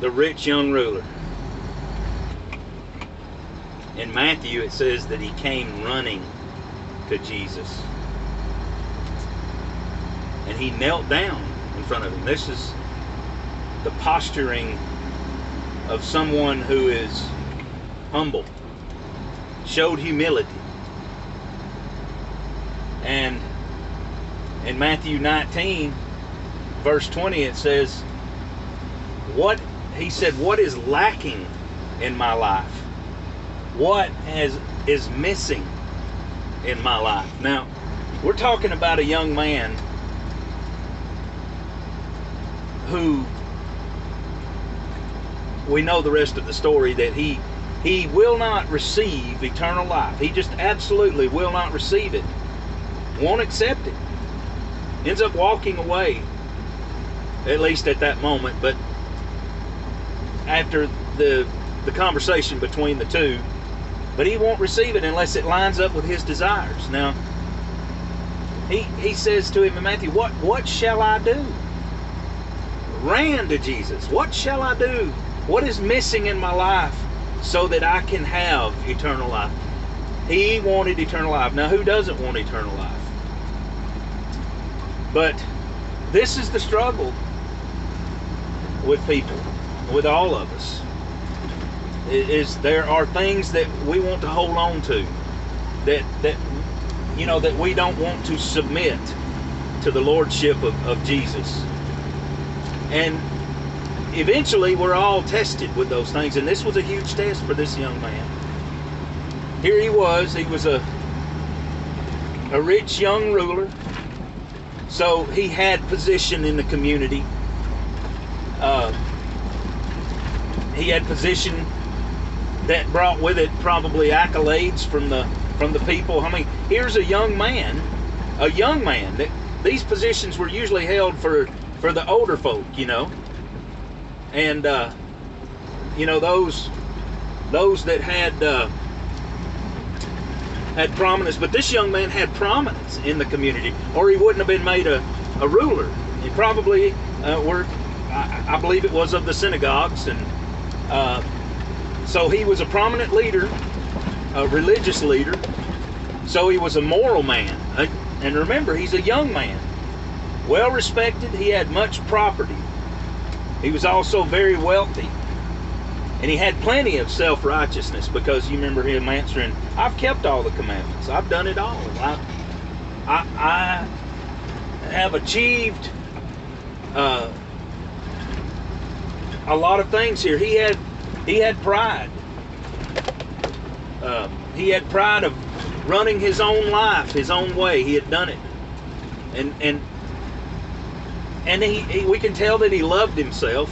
the rich young ruler. In Matthew, it says that he came running to Jesus. And he knelt down in front of him. This is the posturing of someone who is humble, showed humility. And in Matthew 19, verse 20, it says, what is lacking in my life? What is missing in my life? Now, we're talking about a young man who, we know the rest of the story, that he will not receive eternal life. He just absolutely will not receive it. Won't accept it. Ends up walking away, at least at that moment. But after the conversation between the two, but he won't receive it unless it lines up with his desires. Now, he says to him in Matthew, what shall I do? Ran to Jesus. What shall I do? What is missing in my life so that I can have eternal life? He wanted eternal life. Now, who doesn't want eternal life? But this is the struggle with people, with all of us. There are things that we want to hold on to, that we don't want to submit to the Lordship of Jesus. And eventually we're all tested with those things, and this was a huge test for this young man. Here he was a rich young ruler, so he had position in the community. He had position that brought with it probably accolades from the people. I mean, here's a young man. These positions were usually held for the older folk, and those that had prominence. But this young man had prominence in the community, or he wouldn't have been made a ruler. He probably I believe it was of the synagogues, and so he was a prominent leader, a religious leader. So he was a moral man, and remember, he's a young man, well respected. He had much property. He was also very wealthy, and he had plenty of self-righteousness, because you remember him answering, I've kept all the commandments. I've done it all. I have achieved a lot of things here. He had pride. He had pride of running his own life, his own way. He had done it, and we can tell that he loved himself,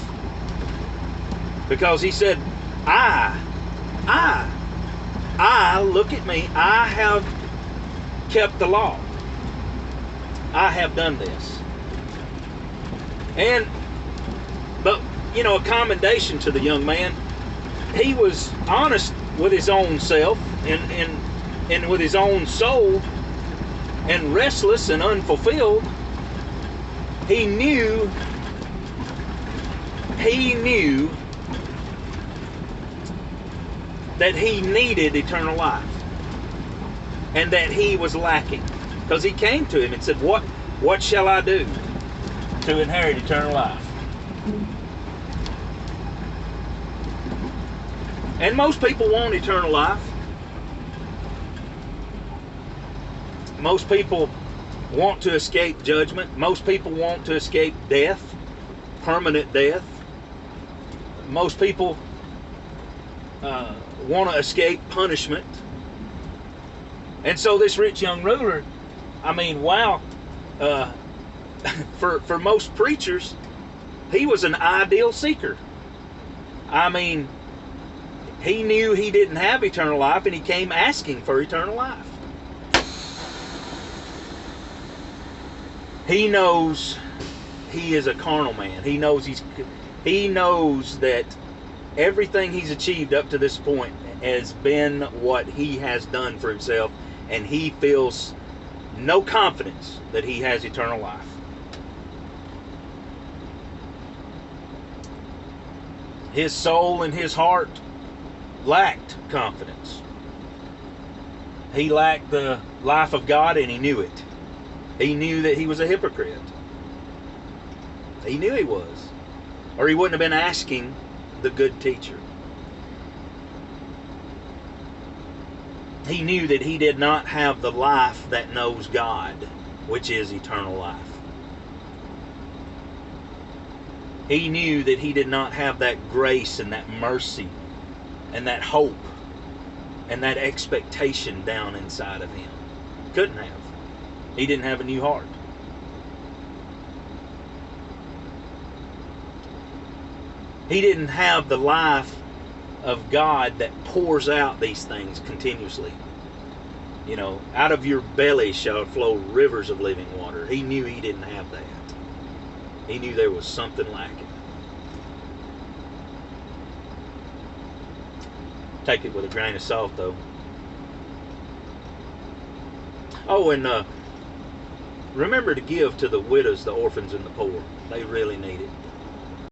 because he said, I, look at me, I have kept the law. I have done this. But a commendation to the young man. He was honest with his own self and with his own soul, and restless and unfulfilled. He knew that he needed eternal life, and that he was lacking, because he came to him and said, what shall I do to inherit eternal life? And most people want eternal life. Most people want to escape judgment. Most people want to escape death, permanent death. Most people want to escape punishment. And so this rich young ruler, I mean, wow, for most preachers, he was an ideal seeker. I mean, he knew he didn't have eternal life, and he came asking for eternal life. He knows he is a carnal man. He knows that everything he's achieved up to this point has been what he has done for himself, and he feels no confidence that he has eternal life. His soul and his heart lacked confidence. He lacked the life of God, and he knew it. He knew that he was a hypocrite. He knew he was. Or he wouldn't have been asking the good teacher. He knew that he did not have the life that knows God, which is eternal life. He knew that he did not have that grace and that mercy and that hope and that expectation down inside of him. Couldn't have. He didn't have a new heart. He didn't have the life of God that pours out these things continuously. You know, out of your belly shall flow rivers of living water. He knew he didn't have that. He knew there was something lacking. Take it with a grain of salt, though. Oh, and remember to give to the widows, the orphans, and the poor. They really need it.